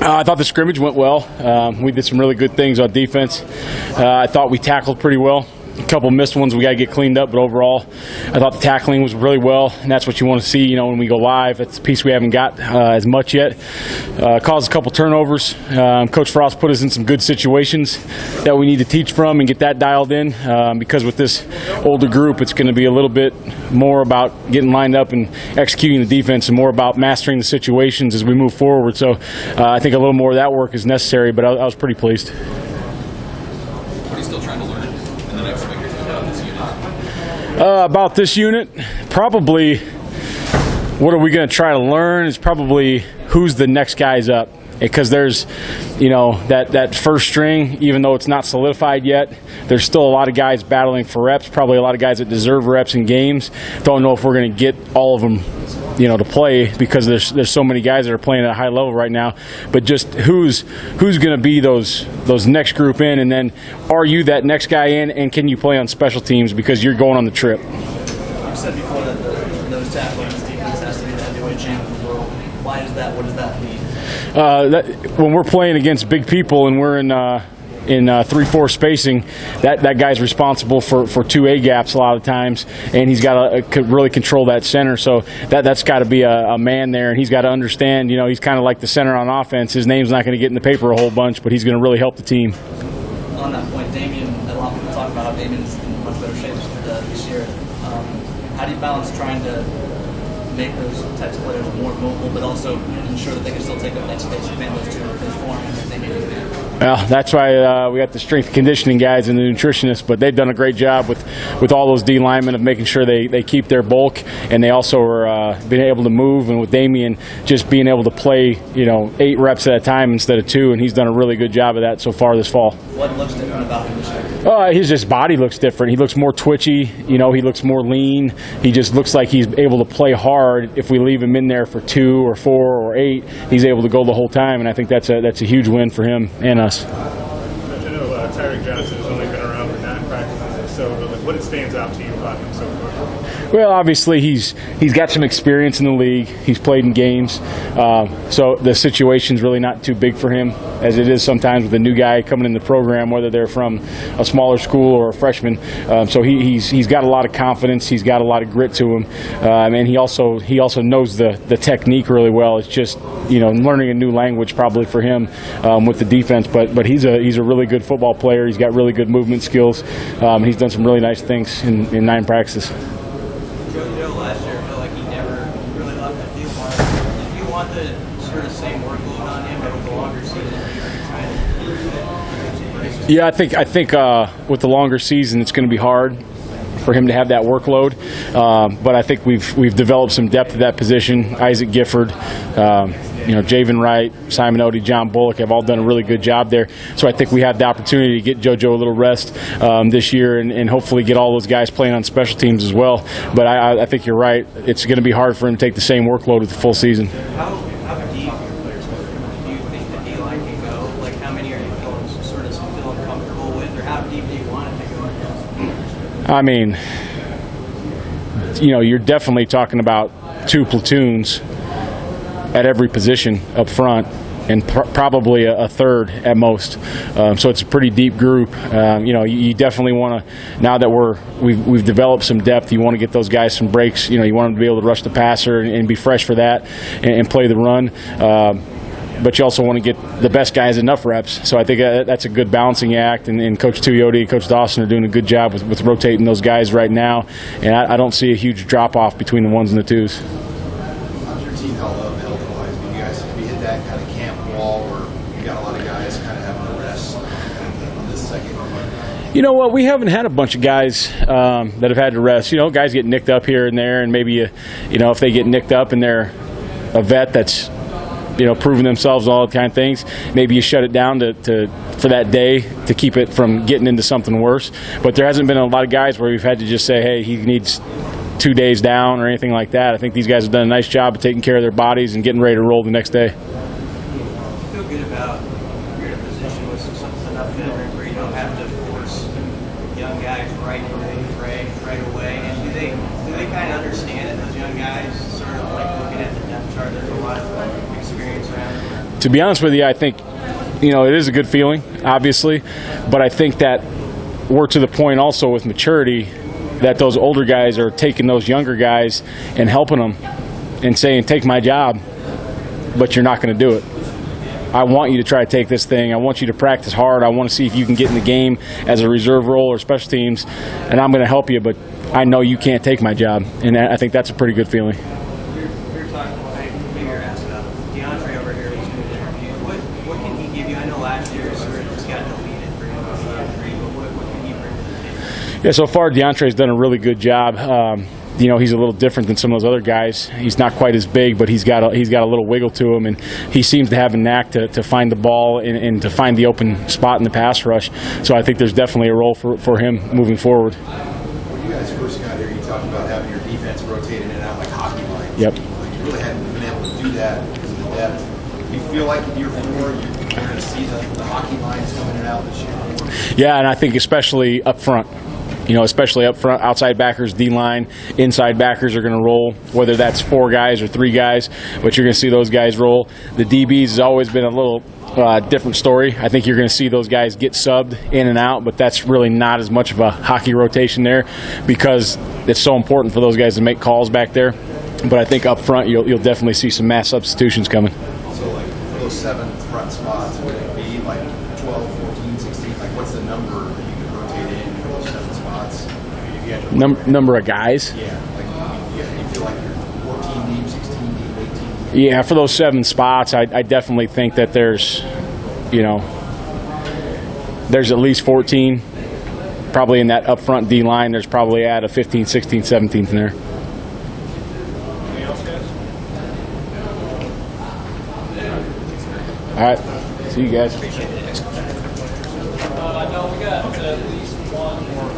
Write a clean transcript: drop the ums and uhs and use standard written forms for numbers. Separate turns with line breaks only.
I thought the scrimmage went well. We did some really good things on defense. I thought we tackled pretty well. A couple missed ones we got to get cleaned up, but overall, I thought the tackling was really well, and that's what you want to see. When we go live, it's a piece we haven't got as much yet. Caused a couple turnovers. Coach Frost put us in some good situations that we need to teach from and get that dialed in. Because with this older group, it's going to be a little bit more about getting lined up and executing the defense, and more about mastering the situations as we move forward. So I think a little more of that work is necessary, but I was pretty pleased.
What are you still trying to learn in the next week or two about this unit?
About this unit, probably what are we going to try to learn is probably who's the next guys up. Because there's, that first string, even though it's not solidified yet, there's still a lot of guys battling for reps, probably a lot of guys that deserve reps in games. Don't know if we're going to get all of them, to play, because there's so many guys that are playing at a high level right now. But just who's going to be those next group in, and then are you that next guy in, and can you play on special teams because you're going on the trip?
You said before that the nose tackle in this defense has to be the heavyweight champ of the world. Why is that? What does that mean?
When we're playing against big people and we're in 3-4 spacing, that guy's responsible for 2A gaps a lot of times, and he's got to really control that center. So that's got to be a man there, and he's got to understand. He's kind of like the center on offense. His name's not going to get in the paper a whole bunch, but he's going to really help the team.
On that point, Damien, a lot of people talk about how Damien's in much better shape this year. How do you balance trying to make those types of players more mobile, but also ensure that they can still take up that space and those two with his form and they need to?
Well, that's why we got the strength and conditioning guys and the nutritionists, but they've done a great job with all those D linemen of making sure they keep their bulk, and they also are being able to move, and with Damien just being able to play 8 reps at a time instead of 2, and he's done a really good job of that so far this fall.
What looks different about him this year?
His body looks different. He looks more twitchy. He looks more lean. He just looks like he's able to play hard. If we leave him in there for 2 or 4 or 8, he's able to go the whole time, and I think that's a huge win for him and us.
I know Tyreek Johnson has only been around for 9 practices or so, but what stands out to you about him so far?
Well, obviously he's got some experience in the league. He's played in games, so the situation's really not too big for him, as it is sometimes with a new guy coming in the program, whether they're from a smaller school or a freshman. So he's got a lot of confidence. He's got a lot of grit to him, and he also knows the technique really well. It's just learning a new language probably for him with the defense. But he's a really good football player. He's got really good movement skills. He's done some really nice things in 9 practices.
Joe last year felt like he never really left the field much. If you want the sort of same workload on him, but with the longer season,
Yeah, I think with the longer season, it's going to be hard for him to have that workload. But I think we've developed some depth at that position. Isaac Gifford, Javen Wright, Simon Odie, John Bullock have all done a really good job there. So I think we have the opportunity to get JoJo a little rest this year and hopefully get all those guys playing on special teams as well. But I think you're right. It's going to be hard for him to take the same workload with the full season.
How deep do you think the D-line can go? Like, how many are you feeling comfortable with, or how deep do you want it to go?
I mean, you're definitely talking about 2 platoons at every position up front, and probably a third at most. So it's a pretty deep group. You definitely want to, now that we've developed some depth, you want to get those guys some breaks. You want them to be able to rush the passer and be fresh for that and play the run. But you also want to get the best guys enough reps. So I think that's a good balancing act, and Coach Tuioti and Coach Dawson are doing a good job with rotating those guys right now. And I don't see a huge drop-off between the 1s and the 2s.
How's your team held up health-wise? Have you hit that kind of camp wall where you got a lot of guys kind of having to rest in this second?
You know what? We haven't had a bunch of guys that have had to rest. Guys get nicked up here and there, and maybe if they get nicked up and they're a vet that's proving themselves, all that kind of things, maybe you shut it down for that day to keep it from getting into something worse. But there hasn't been a lot of guys where we've had to just say, hey, he needs 2 days down or anything like that. I think these guys have done a nice job of taking care of their bodies and getting ready to roll the next day.
You feel good about you're in a position with enough veterans where you don't have to force young guys right into the fray right away, and do they kind of understand it, those young guys, sort of like looking at the depth chart? There's a lot of
To be honest with you, I think, it is a good feeling, obviously, but I think that we're to the point also with maturity that those older guys are taking those younger guys and helping them and saying, take my job, but you're not going to do it. I want you to try to take this thing. I want you to practice hard. I want to see if you can get in the game as a reserve role or special teams, and I'm going to help you, but I know you can't take my job, and I think that's a pretty good feeling.
We were talking, maybe you're asking about DeAndre over here who's doing interviews. What can he give you? I know last year sort of just got deleted for him, but what can he bring to the table?
Yeah, so far DeAndre's done a really good job. He's a little different than some of those other guys. He's not quite as big, but he's got a little wiggle to him, and he seems to have a knack to find the ball and to find the open spot in the pass rush. So I think there's definitely a role for him moving forward.
When you guys first got here, you talked about having your defense rotate in and out like hockey lines.
Yep.
You really hadn't been able to do that because of the depth. Do you feel like in year 4 you're going to see the hockey lines coming in and out this year?
Yeah, and I think especially up front. Especially up front, outside backers, D-line, inside backers are going to roll, whether that's 4 guys or 3 guys, but you're going to see those guys roll. The DBs has always been a little different story. I think you're going to see those guys get subbed in and out, but that's really not as much of a hockey rotation there because it's so important for those guys to make calls back there. But I think up front, you'll definitely see some mass substitutions coming.
So, like, for those 7 front spots, would it be like 12, 14, 16? Like, what's the number that you could rotate in for those 7 spots? You had to
Number of guys?
Yeah, you feel like you're 14 deep, 16 deep, 18 deep.
Yeah, for those 7 spots, I definitely think that there's at least 14. Probably in that up front D line, there's probably at a 15, 16, 17 in there. All right. See you guys.
No, we got at least one more.